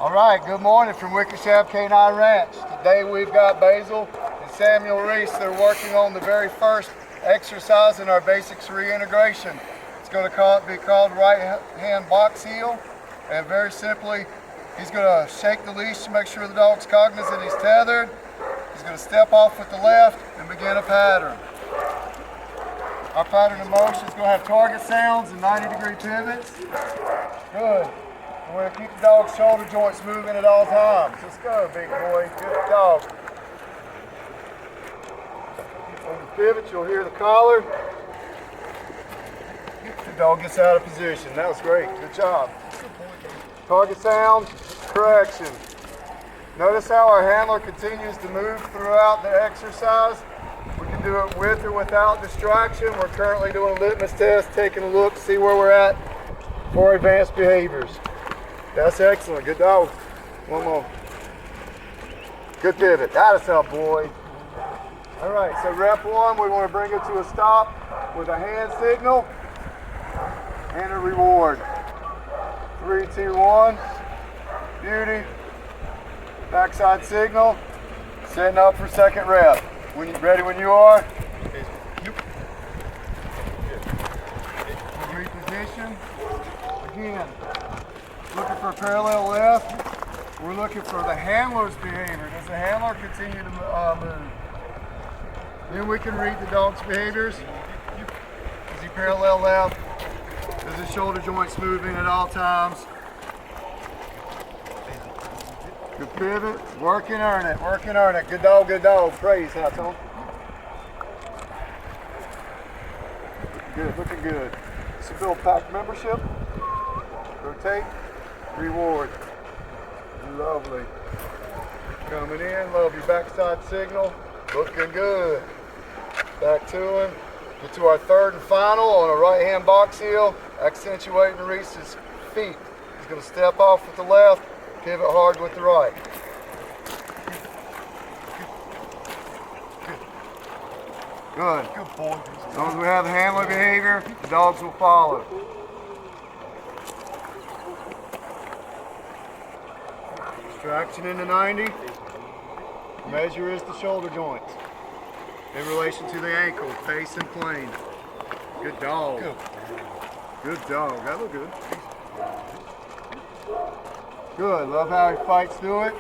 All right, good morning from Wickersham Canine Ranch. Today we've got Basil and Samuel Reese. They're working on the very first exercise in our basics reintegration. It's going to be called right hand box heel. And very simply, he's going to shake the leash to make sure the dog's cognizant he's tethered. He's going to step off with the left and begin a pattern. Our pattern of motion is going to have target sounds and 90-degree pivots. Good. We're going to keep the dog's shoulder joints moving at all times. Let's go, big boy. Good dog. On the pivot, you'll hear the collar. The dog gets out of position. That was great. Good job. Target sound, correction. Notice how our handler continues to move throughout the exercise. We can do it with or without distraction. We're currently doing a litmus test, taking a look, see where we're at for advanced behaviors. That's excellent. Good dog. One more. Good pivot. That is up, boy. All right, so rep one, we want to bring it to a stop with a hand signal and a reward. 3, 2, 1. Beauty. Backside signal. Setting up for second rep. When you ready when you are. Reposition. Again. Looking for parallel left. We're looking for the handler's behavior. Does the handler continue to move? Then we can read the dog's behaviors. Is he parallel left? Does his shoulder joints moving at all times? Good pivot. Work and earn it. Work and earn it. Good dog, good dog. Praise, huh, Tom? Good, looking good. This is Bill Pack membership. Rotate. Reward. Lovely. Coming in, love your backside signal. Looking good. Back to him. Get to our third and final on a right hand box heel. Accentuating Reese's feet. He's going to step off with the left, pivot hard with the right. Good. Good boy. As long as we have handler behavior, the dogs will follow. Distraction into 90. Measure is the shoulder joints in relation to the ankle, face and plane. Good dog. Good dog. That looked good. Good. Love how he fights through it.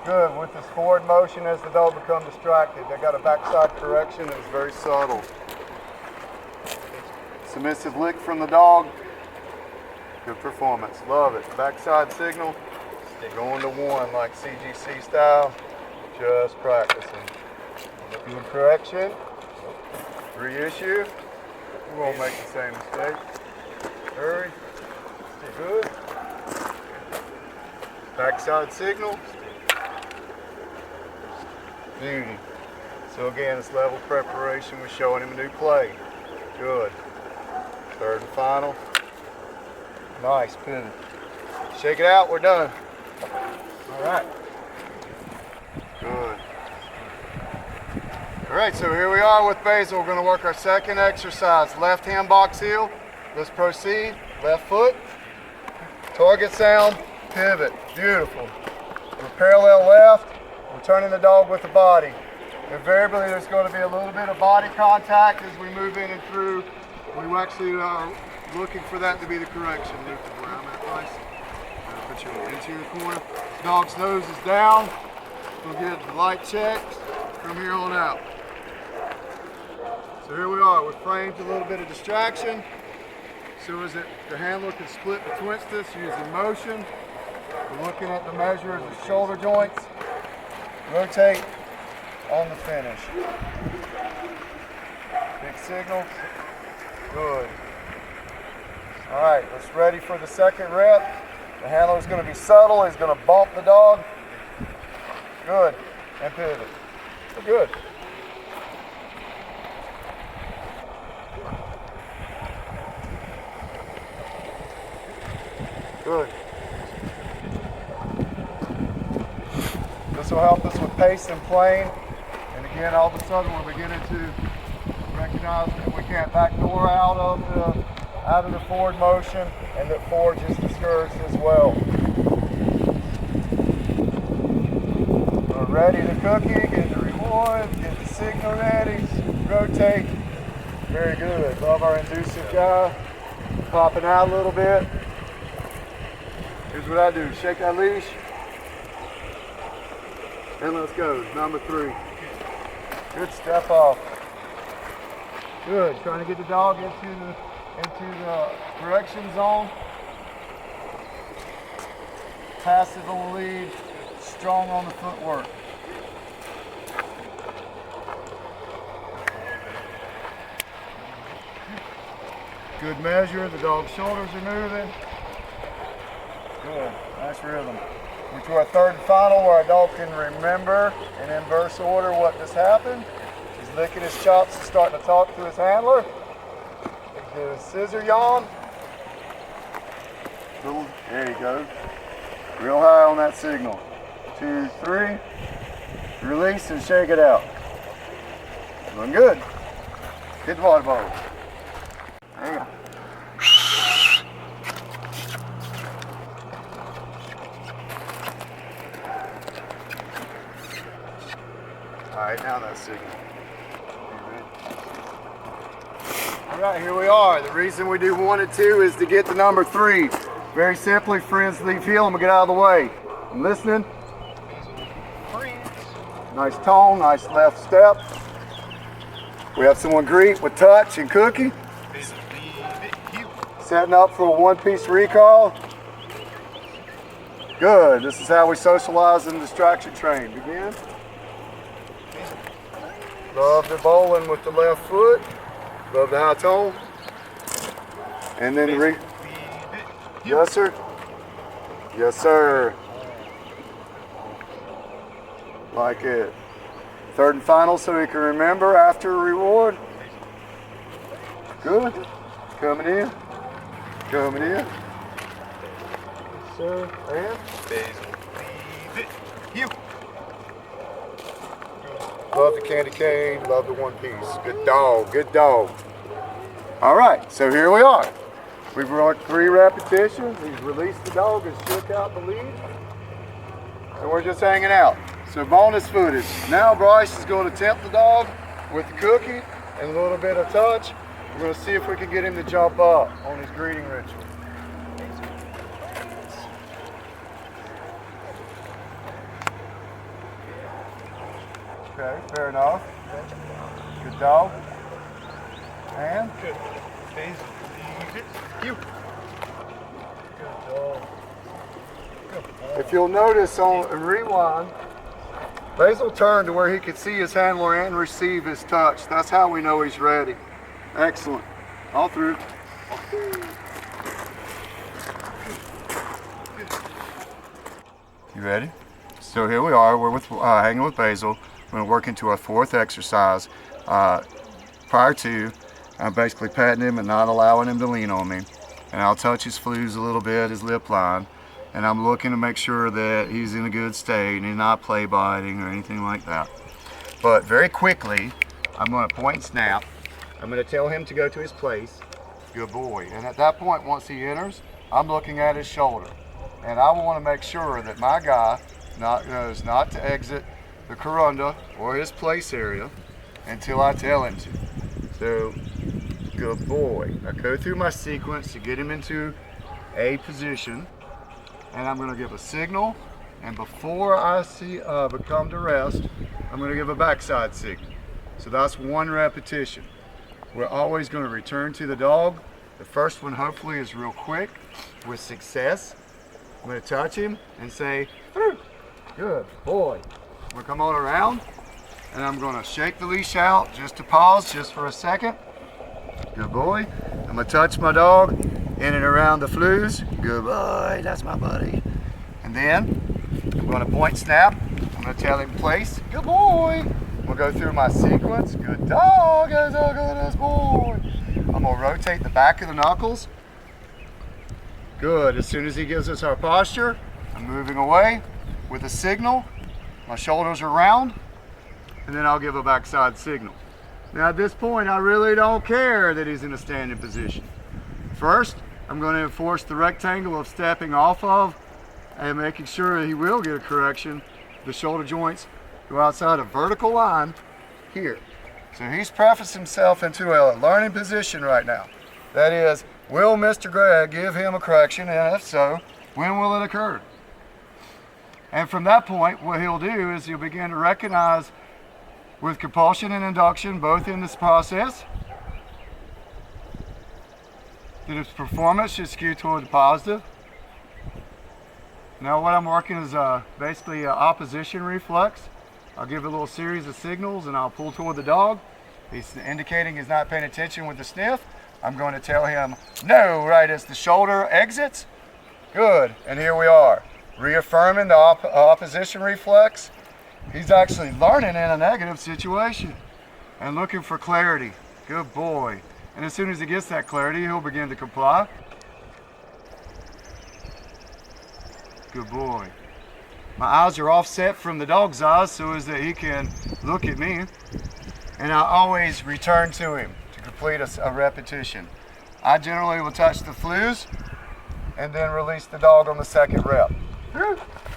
Good. With this forward motion as the dog becomes distracted. They got a backside correction that's very subtle. Submissive lick from the dog. Good performance. Love it. Backside signal. Going to 1 like CGC style. Just practicing. Good correction. Reissue. We won't make the same mistake. Hurry. Good. Backside signal. Beauty. So again, it's level preparation. We're showing him a new play. Good. Third and final. Nice pivot. Shake it out. We're done. All right. Good. All right, so here we are with Basil. We're going to work our second exercise. Left hand box heel. Let's proceed. Left foot. Target sound. Pivot. Beautiful. We're parallel left. We're turning the dog with the body. Invariably, there's going to be a little bit of body contact as we move in and through. We actually are looking for that to be the correction. Look where I'm at, Bryce. Put your interior corner. Dog's nose is down. We'll get the light checked from here on out. So here we are. We're framed a little bit of distraction. So as the handler can split betwixt us using motion. We're looking at the measure of the shoulder joints. Rotate on the finish. Big signal. Good. All right, let's ready for the second rep. The handler is going to be subtle. He's going to bump the dog. Good. And pivot. Good. Good. This will help us with pace and plane. And again, all of a sudden we're beginning to recognize that we can't backdoor out of the forward motion, and that forward is discouraged as well. ready the cookie, get the reward, get the signal ready, rotate. Very good. Love our inducive guy. Popping out a little bit. Here's what I do. Shake that leash. And let's go. Number 3. Good step off. Good. Trying to get the dog into the correction zone. Passive on the lead. Strong on the footwork. Good measure. The dog's shoulders are moving. Good. Nice rhythm. We're to our third and final where our dog can remember in inverse order what just happened. He's licking his chops and starting to talk to his handler. Do a scissor yawn. There you go. Real high on that signal. 2, 3. Release and shake it out. Doing good. Hit the water bottle. There you go. Alright, now that signal. Alright, here we are. The reason we do 1 and 2 is to get to number 3. Very simply, friends, leave heel. I'm going to get out of the way. I'm listening. Nice tone, nice left step. We have someone greet with touch and cookie. Setting up for a 1-piece recall. Good. This is how we socialize and distraction train. Begin. Love the bowling with the left foot. Love the high tone. And then yes, sir. Yes, sir. Like it. Third and final so he can remember after a reward. Good. Coming in. Coming in. Yes, sir. And Basil. Leave it. You. Love the candy cane, love the 1-piece. Good dog, good dog. All right, so here we are. We've worked 3 repetitions. He's released the dog and shook out the lead. And we're just hanging out. So bonus footage. Now Bryce is going to tempt the dog with the cookie and a little bit of touch. We're going to see if we can get him to jump up on his greeting ritual. Okay, fair enough. Good dog. And? Good. Basil, leave it. You. Good dog. Good dog. If you'll notice on rewind, Basil turned to where he could see his handler and receive his touch. That's how we know he's ready. Excellent. All through. You ready? So here we are. We're with hanging with Basil. We're going to work into our 4th exercise. Prior to, I'm basically patting him and not allowing him to lean on me. And I'll touch his flews a little bit, his lip line. And I'm looking to make sure that he's in a good state and he's not play biting or anything like that. But very quickly, I'm going to point and snap. I'm going to tell him to go to his place. Good boy. And at that point, once he enters, I'm looking at his shoulder. And I want to make sure that my guy knows not to exit the corunda or his place area until I tell him to. So, good boy. I go through my sequence to get him into a position, and I'm going to give a signal, and before I come to rest, I'm going to give a backside signal. So that's 1 repetition. We're always going to return to the dog. The first one hopefully is real quick with success. I'm going to touch him and say, good boy. I'm going to come on around and I'm going to shake the leash out just to pause just for a second. Good boy. I'm going to touch my dog in and around the flews. Good boy, that's my buddy. And then I'm going to point snap. I'm going to tell him place. Good boy. I'm going to go through my sequence. Good dog, as a good boy. I'm going to rotate the back of the knuckles. Good. As soon as he gives us our posture, I'm moving away with a signal. My shoulders are round, and then I'll give a backside signal. Now at this point, I really don't care that he's in a standing position. First, I'm going to enforce the rectangle of stepping off of and making sure he will get a correction, the shoulder joints go outside a vertical line here. So he's prefaced himself into a learning position right now. That is, will Mr. Greg give him a correction, and if so, when will it occur? And from that point, what he'll do is he'll begin to recognize with compulsion and induction, both in this process, that his performance should skew toward the positive. Now what I'm working is basically an opposition reflex. I'll give a little series of signals and I'll pull toward the dog. He's indicating he's not paying attention with the sniff. I'm going to tell him no right as the shoulder exits. Good, and here we are. Reaffirming the opposition reflex. He's actually learning in a negative situation and looking for clarity. Good boy. And as soon as he gets that clarity, he'll begin to comply. Good boy. My eyes are offset from the dog's eyes so as that he can look at me. And I always return to him to complete a repetition. I generally will touch the flews and then release the dog on the second rep.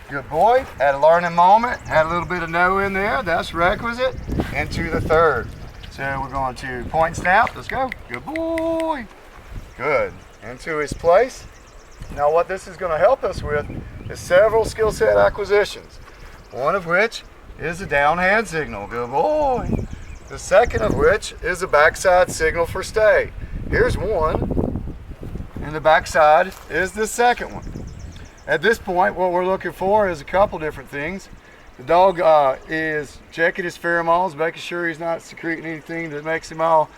Good boy. Had a learning moment. Had a little bit of no in there. That's requisite. Into the third. So we're going to point snap. Let's go. Good boy. Good. Into his place. Now what this is going to help us with is several skill set acquisitions. One of which is a down hand signal. Good boy. The second of which is a backside signal for stay. Here's one. And the backside is the second one. At this point, what we're looking for is a couple different things. The dog is checking his pheromones, making sure he's not secreting anything that makes him all,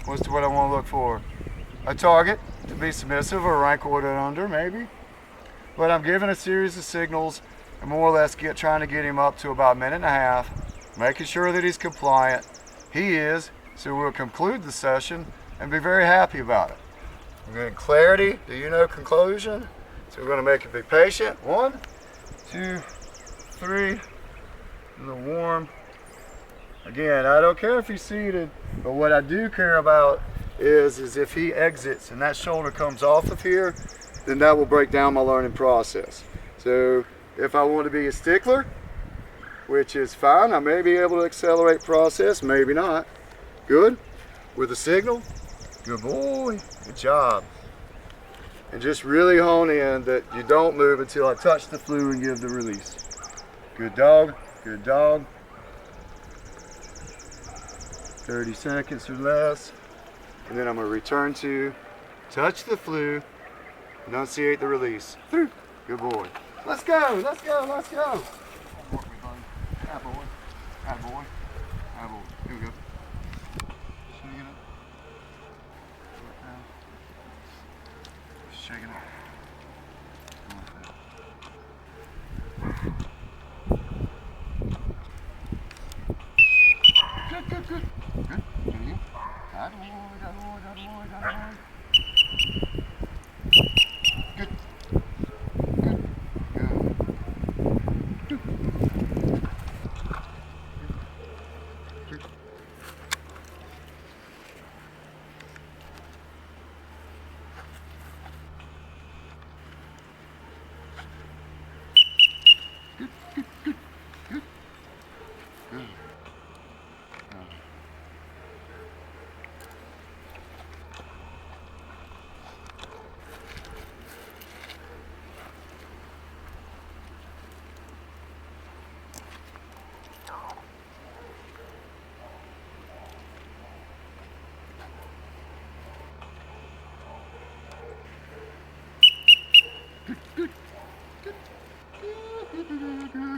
what's what I want to look for? A target to be submissive or rank ordered under, maybe. But I'm giving a series of signals and more or less trying to get him up to about a minute and a half, making sure that he's compliant. He is, so we'll conclude the session and be very happy about it. We're getting clarity. Do you know conclusion? So we're going to make it be patient. 1, 2, 3. And the warm. Again, I don't care if he's seated, but what I do care about is if he exits and that shoulder comes off of here, then that will break down my learning process. So if I want to be a stickler, which is fine, I may be able to accelerate process, maybe not. Good. With a signal. Good boy. Good job. And just really hone in that you don't move until I touch the flue and give the release. Good dog. Good dog. 30 seconds or less. And then I'm going to return to touch the flue, enunciate the release. Good boy. Let's go. Let's go. Let's go. Atta boy. Atta boy. Atta boy. Here we go. Shaking it. Good, good, good. Good. Continue. Atta boy, atta boy, atta boy, atta boy. Good. Good. Good.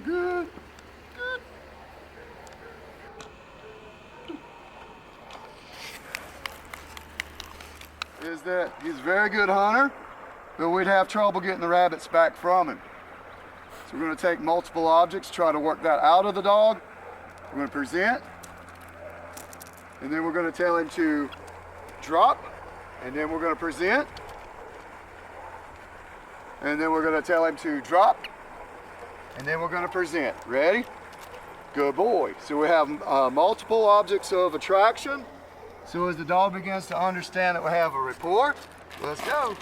Good. Is that he's a very good hunter, but we'd have trouble getting the rabbits back from him. So we're going to take multiple objects, try to work that out of the dog. We're going to present, and then we're going to tell him to drop, and then we're going to present, and then we're going to tell him to drop, and then we're going to present. Ready? Good boy. So we have multiple objects of attraction. So as the dog begins to understand that we have a rapport, let's go.